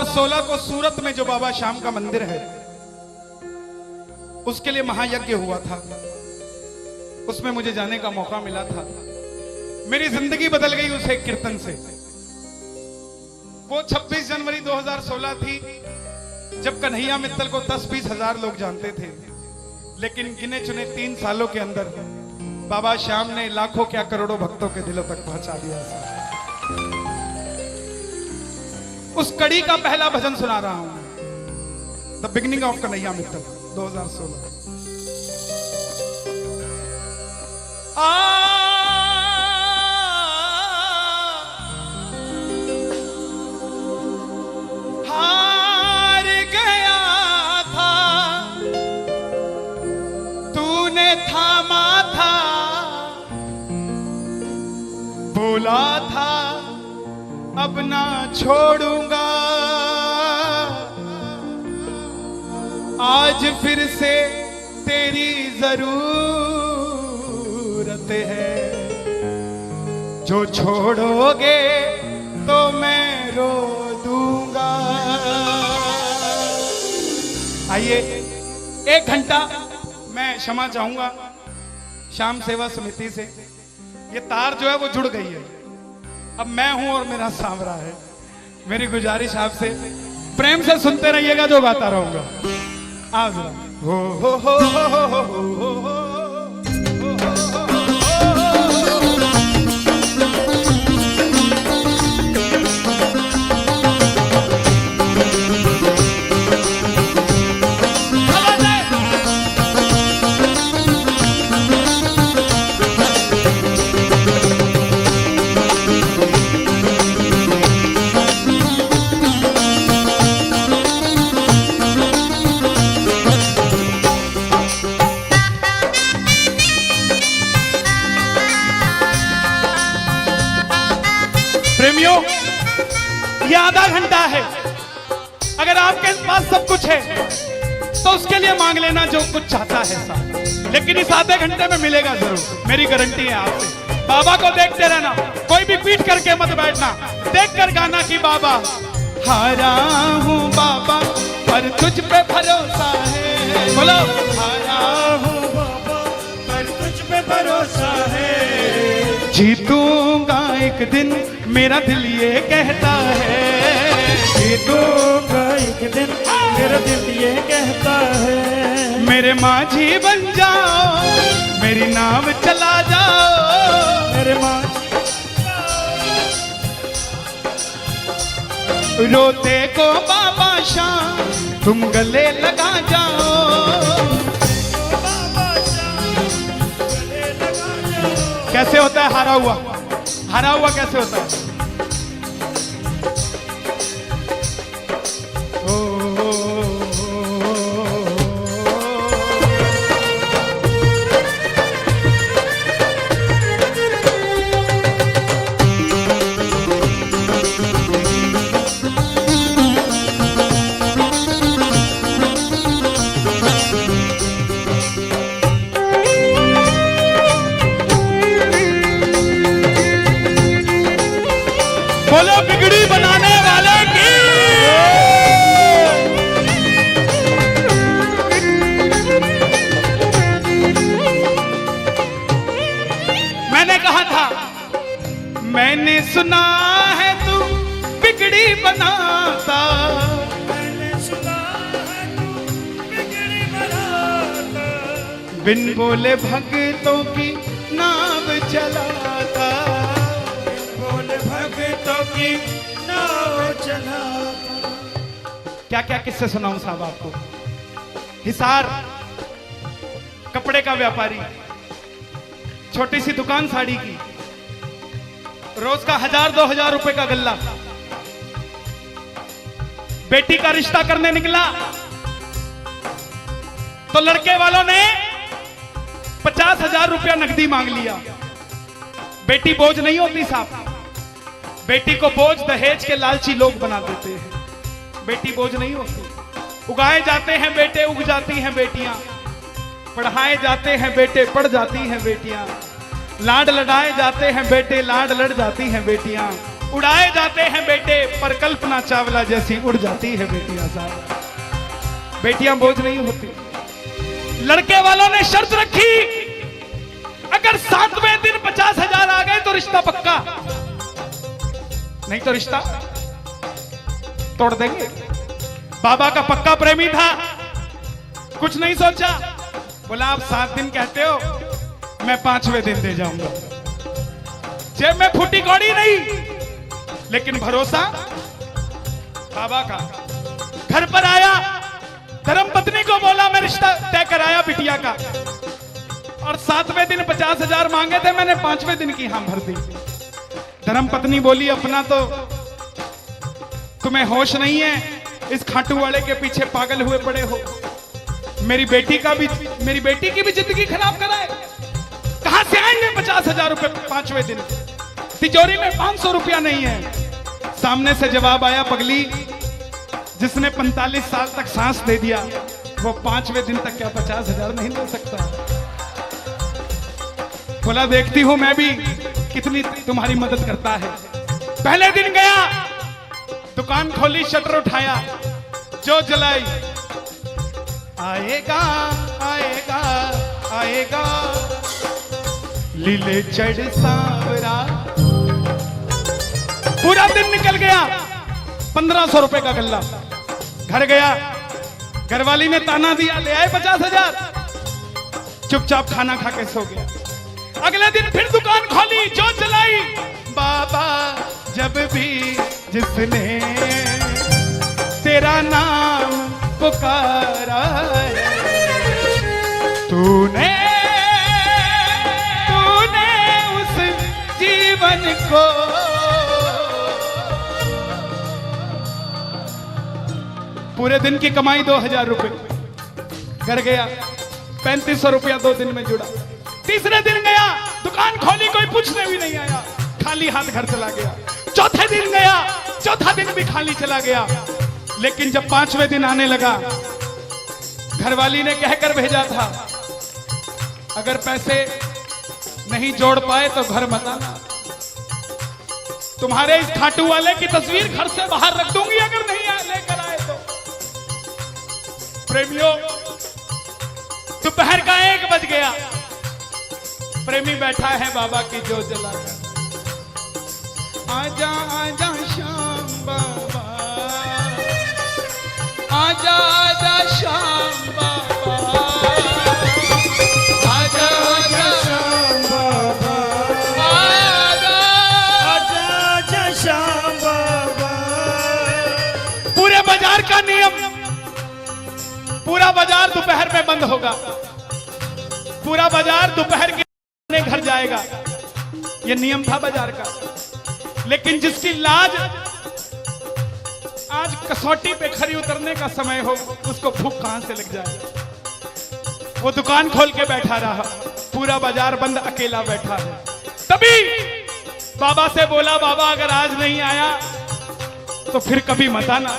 2016 को सूरत में जो बाबा श्याम का मंदिर है, उसके लिए महायज्ञ हुआ था। उसमें मुझे जाने का मौका मिला था। मेरी जिंदगी बदल गई उस एक कीर्तन से। वो 26 जनवरी 2016 थी जब कन्हैया मित्तल को 10-20 हजार लोग जानते थे, लेकिन गिने चुने 3 सालों के अंदर बाबा श्याम ने लाखों क्या करोड़ों भक्तों के दिलों तक पहुंचा दिया। उस कड़ी का पहला भजन सुना रहा हूं, the beginning of Kanhaiya Mittal 2016। हार गया था तूने थामा था, बोला था अब ना छोड़ूंगा, आज फिर से तेरी जरूरत है, जो छोड़ोगे तो मैं रो दूंगा। आइए 1 घंटा मैं क्षमा चाहूंगा श्याम सेवा समिति से। ये तार जो है वो जुड़ गई है, अब मैं हूं और मेरा सांवरा है। मेरी गुजारिश आपसे प्रेम से सुनते रहिएगा, जो गाता रहूंगा। आ जरा हो। प्रेमियों, ये आधा घंटा है। अगर आपके पास सब कुछ है तो उसके लिए मांग लेना जो कुछ चाहता है साहब, लेकिन इस आधे घंटे में मिलेगा जरूर, मेरी गारंटी है आपसे। बाबा को देखते रहना, कोई भी पीठ करके मत बैठना, देख कर गाना कि बाबा हारा हूँ बाबा पर तुझ पे भरोसा है। बोलो हारा हूँ बाबा पर तुझ पे भरोसा है, जीतूंगा एक दिन मेरा दिल ये कहता है, जीतूंगा एक दिन मेरा दिल ये कहता है। मेरे माझी बन जाओ, मेरी नाव चला जाओ, मेरे माझी रोते को बाबा श्याम तुम गले लगा जाओ। कैसे होता है हारा हुआ? हारा हुआ कैसे होता है? बोलो बिगड़ी बनाने वाले की। मैंने कहा था, मैंने सुना है तू बिगड़ी बनाता, मैंने सुना है तू बिगड़ी बनाता, बिन बोले भक्तों की नाव चलाता, भक्तों की नाव चलाता। क्या क्या किस्से सुनाऊं साहब आपको। हिसार कपड़े का व्यापारी, छोटी सी दुकान साड़ी की, रोज का 1000-2000 रुपए का गल्ला। बेटी का रिश्ता करने निकला तो लड़के वालों ने 50,000 रुपया नकदी मांग लिया। बेटी बोझ नहीं होती साहब, बेटी को बोझ दहेज के लालची लोग बना देते हैं। बेटी बोझ नहीं होती, उगाए जाते हैं बेटे उग जाती हैं बेटियां, पढ़ाए जाते हैं बेटे पढ़ जाती हैं बेटियां, लाड लड़ाए जाते हैं बेटे लाड लड़ जाती हैं बेटियां। उड़ाए जाते हैं बेटे, पर कल्पना चावला जैसी उड़ जाती है बेटियां साहब। बेटियां बोझ नहीं होती। लड़के वालों ने शर्त रखी, अगर 7वें दिन 50,000 आ गए तो रिश्ता पक्का, नहीं तो रिश्ता तोड़ देंगे। बाबा का पक्का प्रेमी था, कुछ नहीं सोचा, बोला आप 7 दिन कहते हो, मैं 5वें दिन दे जाऊंगा। जेब में फूटी कौड़ी नहीं, लेकिन भरोसा बाबा का। घर पर आया, धर्म पत्नी को बोला मैं रिश्ता तय कराया बिटिया का, और 7वें दिन 50,000 मांगे थे, मैंने 5वें दिन की हां भर दी। धर्म पत्नी बोली अपना तो तुम्हें होश नहीं है, इस खाटू वाले के पीछे पागल हुए पड़े हो। मेरी बेटी की भी जिंदगी खराब कराए। कहां से आएंगे 50,000 रुपए 5वें दिन? तिजोरी में 500 रुपया नहीं है। सामने से जवाब आया, पगली जिसने 45 साल तक सांस दे दिया, वो 5वें दिन तक क्या 50,000 नहीं दे सकता? बोला देखती हूं मैं भी कितनी तुम्हारी मदद करता है। पहले दिन गया, दुकान खोली, शटर उठाया, जो जलाई, आएगा आएगा आएगा लीले चढ़ सांवरा। पूरा दिन निकल गया, 1500 रुपए का गल्ला। घर गया, घरवाली ने ताना दिया, ले आए 50,000। चुपचाप खाना खा के सो गया। अगले दिन फिर दुकान खोली, जो चलाई, बाबा जब भी जिसने तेरा नाम पुकारा है, तूने उस जीवन को पूरे दिन की कमाई 2,000 रुपए। घर गया, 3500 रुपया 2 दिन में जुड़ा। तीसरे दिन गया, दुकान खोली, कोई पूछने भी नहीं आया, खाली हाथ घर चला गया। चौथे दिन गया, चौथा दिन भी खाली चला गया। लेकिन जब 5वें दिन आने लगा, घरवाली ने कहकर भेजा था, अगर पैसे नहीं जोड़ पाए तो घर मत आना, तुम्हारे इस खाटू वाले की तस्वीर घर से बाहर रख दूंगी अगर नहीं लेकर आए तो। प्रेमियों, दोपहर का 1 बज गया, प्रेमी बैठा है बाबा की जोत जलाकर। आजा आजा श्याम बाबा, आजा आजा श्याम बाबा, आजा आजा श्याम बाबा, आजा आजा आजा श्याम बाबा। पूरे बाजार का नियम, पूरा बाजार दोपहर में बंद होगा। पूरा बाजार दोपहर के घर जाएगा, यह नियम था बाजार का। लेकिन जिसकी लाज आज कसौटी पे खरी उतरने का समय हो, उसको भूख कहां से लग जाए। वो दुकान खोल के बैठा रहा, पूरा बाजार बंद, अकेला बैठा है। तभी बाबा से बोला, बाबा अगर आज नहीं आया तो फिर कभी मत आना,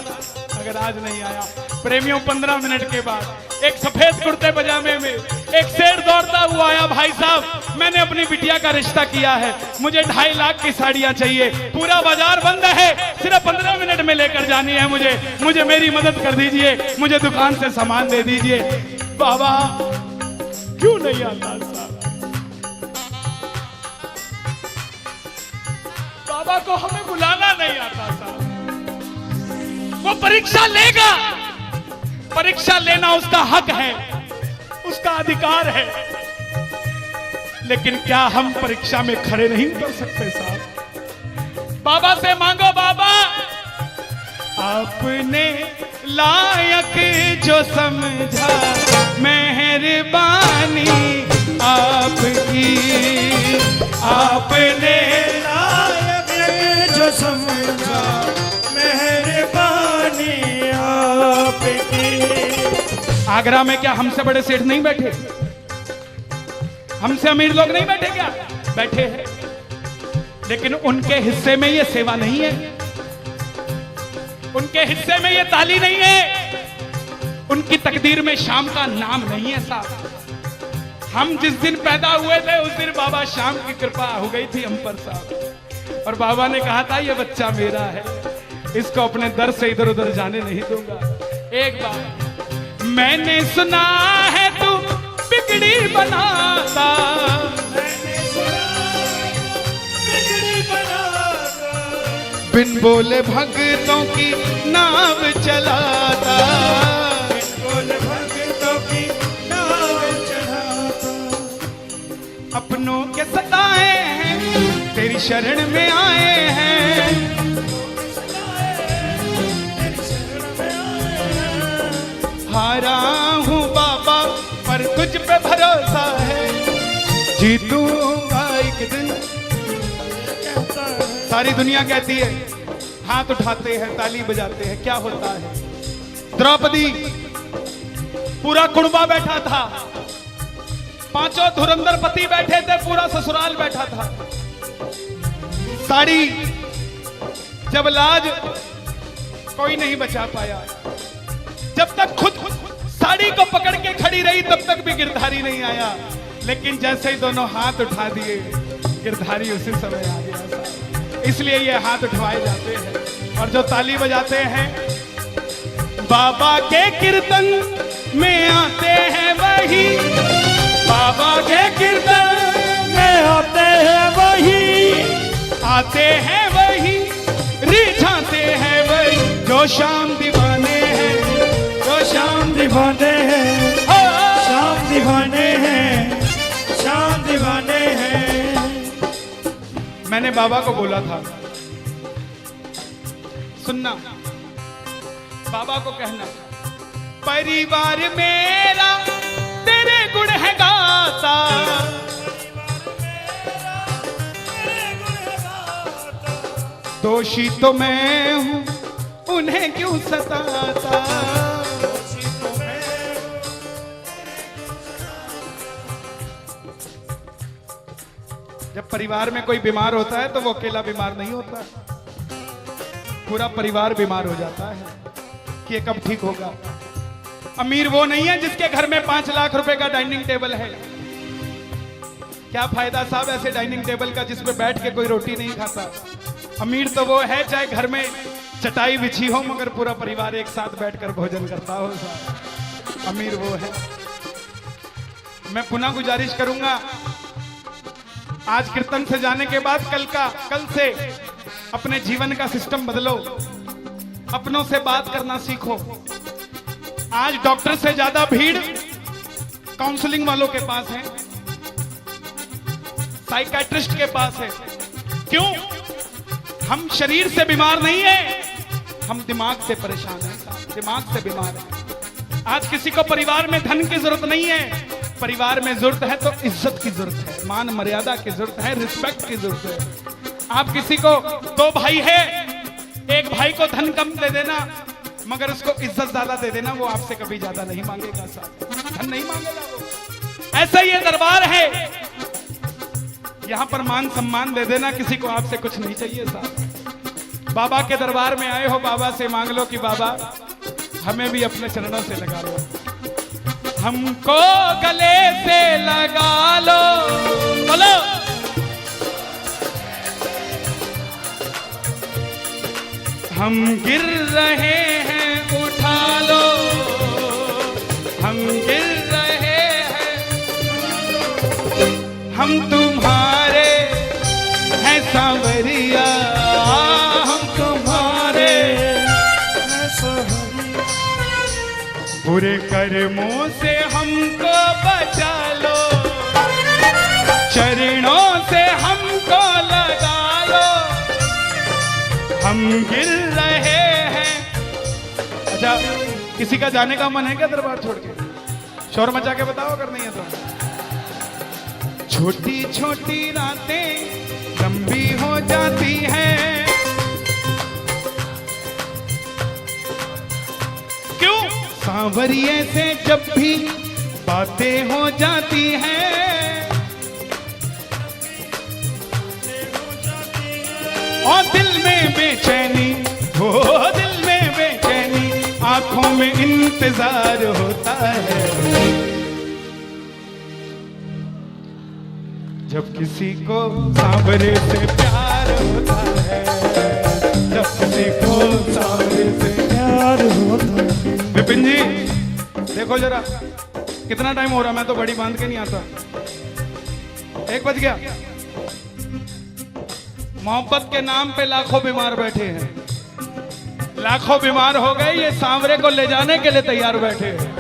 अगर आज नहीं आया। प्रेमियों, 15 मिनट के बाद एक सफेद कुर्ते पजामे में एक शेर दौड़ता हुआ आया, भाई साहब मैंने अपनी बिटिया का रिश्ता किया है, मुझे 2.5 लाख की साड़ियां चाहिए, पूरा बाजार बंद है, सिर्फ 15 मिनट में लेकर जानी है मुझे मेरी मदद कर दीजिए, मुझे दुकान से सामान दे दीजिए। बाबा क्यों नहीं आता साहब? बाबा को हमें बुलाना नहीं आता साहब। वो परीक्षा लेगा, परीक्षा लेना उसका हक है, उसका अधिकार है, लेकिन क्या हम परीक्षा में खड़े नहीं उतर सकते साहब? बाबा से मांगो, बाबा आपने लायक जो समझा, मेहरबानी आपकी, आपने लायक जो समझा, मेहरबानी आपकी। आगरा में क्या हमसे बड़े सेठ नहीं बैठे? हमसे अमीर लोग नहीं बैठे क्या? बैठे हैं, लेकिन उनके हिस्से में ये सेवा नहीं है, उनके हिस्से में ये ताली नहीं है, उनकी तकदीर में शाम का नाम नहीं है साहब। हम जिस दिन पैदा हुए थे उस दिन बाबा शाम की कृपा हो गई थी हम पर साहब। और बाबा ने कहा था ये बच्चा मेरा है, इसको अपने दर से इधर उधर जाने नहीं दूंगा। एक बार मैंने सुना है तू बिगड़ी बनाता, बिन बोले भक्तों की नाव चलाता, बिन बोले भक्तों की नाव चलाता। अपनों के सताए हैं तेरी शरण में आए हैं, हारा हूँ बाबा पर तुझ पे भरोसा है, जीतूंगा एक दिन। सारी दुनिया कहती है, हाथ उठाते हैं ताली बजाते हैं, क्या होता है? द्रौपदी पूरा कुणबा बैठा था, पांचों धुरंधर पति बैठे थे, पूरा ससुराल बैठा था। साड़ी जब लाज कोई नहीं बचा पाया, जब तक खुद साड़ी को पकड़ के खड़ी रही तब तक भी गिरधारी नहीं आया, लेकिन जैसे ही दोनों हाथ उठा दिए गिरधारी उसी समय आ गया। इसलिए ये हाथ उठवाए जाते हैं और जो ताली बजाते हैं बाबा के कीर्तन में आते हैं वही, बाबा के कीर्तन में आते हैं वही, आते हैं वही, रिझाते हैं वही, जो शाम दीवाने हैं, जो शाम दीवाने हैं, शाम दीवाने हैं, शाम दीवाने हैं। मैंने बाबा को बोला था, सुनना, बाबा को कहना परिवार मेरा तेरे गुण है गाता, दोषी तो मैं हूं उन्हें क्यों सताता। जब परिवार में कोई बीमार होता है तो वो अकेला बीमार नहीं होता, पूरा परिवार बीमार हो जाता है कि ये कब ठीक होगा। अमीर वो नहीं है जिसके घर में 5 लाख रुपए का डाइनिंग टेबल है, क्या फायदा साहब ऐसे डाइनिंग टेबल का जिस पे बैठ के कोई रोटी नहीं खाता। अमीर तो वो है चाहे घर में चटाई बिछी हो मगर पूरा परिवार एक साथ बैठकर भोजन करता हो साहब, अमीर वो है। मैं पुनः गुजारिश करूंगा, आज कीर्तन से जाने के बाद कल से अपने जीवन का सिस्टम बदलो, अपनों से बात करना सीखो। आज डॉक्टर से ज्यादा भीड़ काउंसलिंग वालों के पास है, साइकियाट्रिस्ट के पास है। क्यों? हम शरीर से बीमार नहीं है, हम दिमाग से परेशान हैं, दिमाग से बीमार हैं। आज किसी को परिवार में धन की जरूरत नहीं है, परिवार में जरूरत है तो इज्जत की जरूरत है, मान मर्यादा की जरूरत है, रिस्पेक्ट की जरूरत है। आप किसी को 2 भाई है, एक भाई को धन कम दे देना मगर उसको इज्जत ज्यादा दे देना, वो आपसे कभी ज्यादा नहीं मांगेगा साहब, धन नहीं मांगेगा वो। ऐसा ये दरबार है, यहां पर मान सम्मान दे देना, किसी को आपसे कुछ नहीं चाहिए साहब। बाबा के दरबार में आए हो, बाबा से मांग लो कि बाबा हमें भी अपने चरणों से लगा लो, हमको गले से लगा लो, बोलो हम गिर रहे हैं उठा लो, हम गिर रहे हैं, हम तुम्हारे हैं सांवरिया, हम तुम्हारे हैं सांवरिया, बुरे कर्मों से हमको बचा लो, चरणों से हमको लगा लो, हम गिर रहे हैं। अच्छा, किसी का जाने का मन है क्या दरबार छोड़ के? शोर मचा के बताओ अगर नहीं है तो। छोटी छोटी रातें लंबी हो जाती हैं, क्यों? सांवरिये से जब भी बातें हो जाती हैं, और दिल में बेचैनी हो, दिल में बेचैनी, आंखों में इंतजार होता है, जब किसी को सांवरे से प्यार होता है, जब किसी को सांवरे से प्यार होता है। विपिन जी देखो जरा कितना टाइम हो रहा, मैं तो बड़ी बांध के नहीं आता। 1 बज गया। मोहब्बत के नाम पे लाखों बीमार बैठे हैं, लाखों बीमार हो गए, ये सांवरे को ले जाने के लिए तैयार बैठे हैं।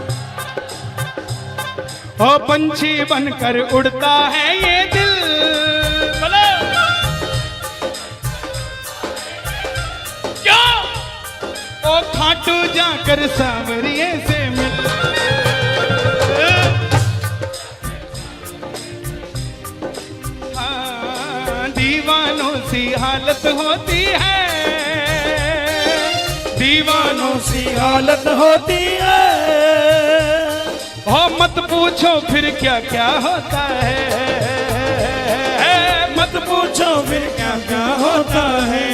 ओ पंछी बनकर उड़ता है ये दिल, बोलो क्या? ओ खाटू जाकर सांवरिये से मिल, हाँ, दीवानों सी हालत होती है, दीवानों सी हालत होती है। हो मत पूछो फिर क्या क्या होता है, मत पूछो फिर क्या क्या होता है।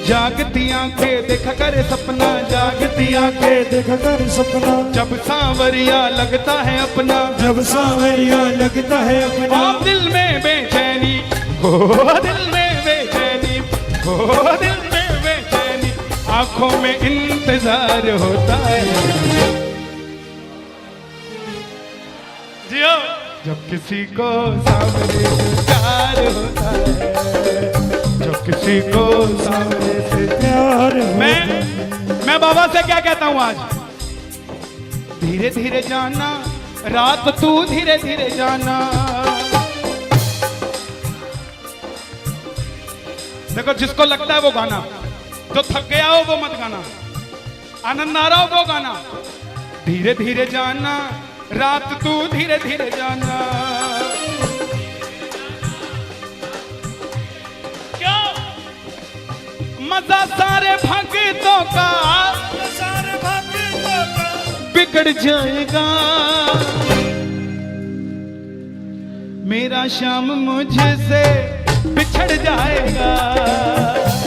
जागती आंखें देखा कर सपना, जागती आंखें देखा कर सपना, जब सांवरिया लगता है अपना, जब सांवरिया लगता है अपना। ओ दिल में बेचैनी, हो दिल में बेचैनी, हो दिल में बेचैनी, आंखों में इंतजार होता है। जियो जब किसी को सांवरे से प्यार होता है, जब किसी को सांवरे से प्यार मैं बाबा से क्या कहता हूं आज, धीरे धीरे जाना रात तू धीरे धीरे जाना। देखो जिसको लगता है वो गाना, जो थक गया हो वो मत गाना, आनंद आ रहा हो वो गाना। धीरे धीरे जाना रात तू धीरे धीरे जाना, क्या मजा सारे भक्तों का, सारे भक्तों का बिगड़ जाएगा। मेरा श्याम मुझसे बिछड़ जाएगा,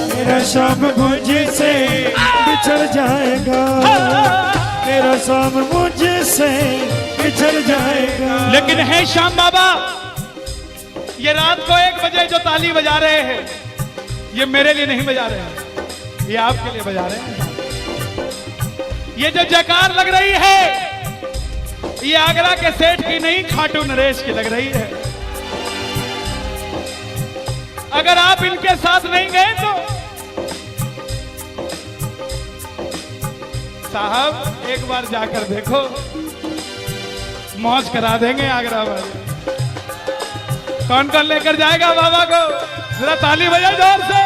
मेरा शाम मुझसे बिछड़ जाएगा, मेरा शाम मुझसे बिछड़ जाएगा। लेकिन है श्याम बाबा, ये रात को 1 बजे जो ताली बजा रहे हैं, ये मेरे लिए नहीं बजा रहे हैं, ये आपके लिए बजा रहे हैं। ये जो जयकार लग रही है, ये आगरा के सेठ की नहीं, खाटू नरेश की लग रही है। अगर आप इनके साथ नहीं गए तो साहब एक बार जाकर देखो, मौज करा देंगे आगरा वाले। कौन कौन लेकर जाएगा बाबा को? जरा ताली बजाओ जोर से।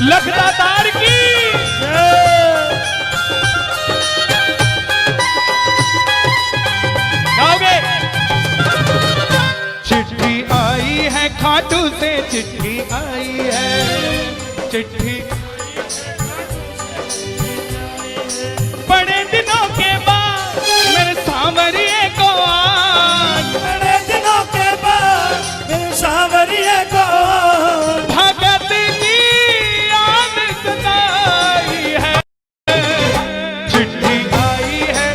लखदातार की गाओगे? चिट्ठी आई है खाटू से, चिट्ठी आई है, चिट्ठी बड़े दिनों के बाद मेरे सांवरिये को आज, बड़े दिनों के बाद मेरे सांवरिये को भगत जी याद सताई है। चिट्ठी आई है,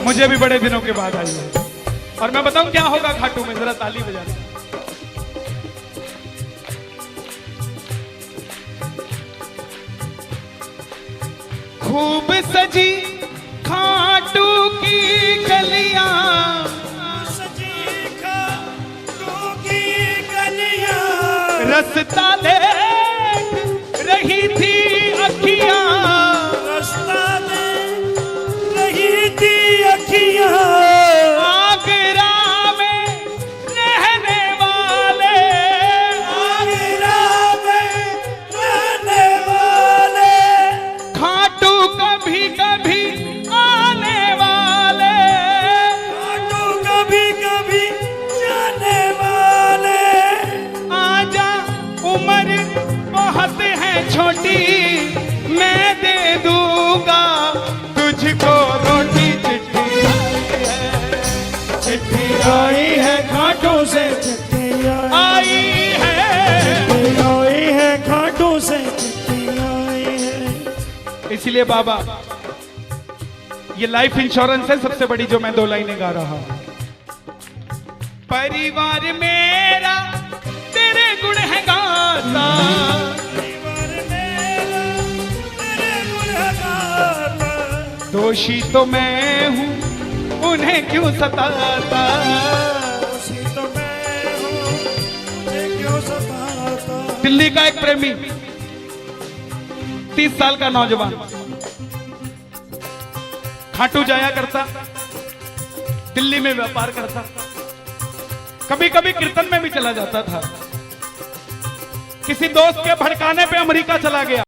मुझे भी बड़े दिनों के बाद आई है। और मैं बताऊं क्या होगा खाटू में, जरा ताली बजा दो। खूब सजी खाटू की गलियां, सजी खाटू की गलियां, रस्ता देख रही थी अखियां, रास्ता देख रही थी अखियां। आगरा में रहने वाले, आगरा में रहने वाले, खाटू कभी कभी आने वाले, खाटू कभी कभी जाने वाले। आजा उम्र बहुत है छोटी, मैं दे दूंगा तुझको रोटी। चिट्ठी आई है, चिट्ठी आई है, इसीलिए बाबा ये लाइफ इंश्योरेंस है सबसे बड़ी जो मैं 2 लाइनें गा रहा हूं। परिवार मेरा तेरे गुण है गाता, परिवार मेरा तेरे गुण है गाता, दोषी तो मैं हूं उन्हें क्यों सताता। दोषी तो मैं हूँ, मुझे क्यों सताता। दिल्ली का एक प्रेमी 30 साल का नौजवान खाटू जाया करता, दिल्ली में व्यापार करता, कभी कभी कीर्तन में भी चला जाता था। किसी दोस्त के भड़काने पे अमेरिका चला गया।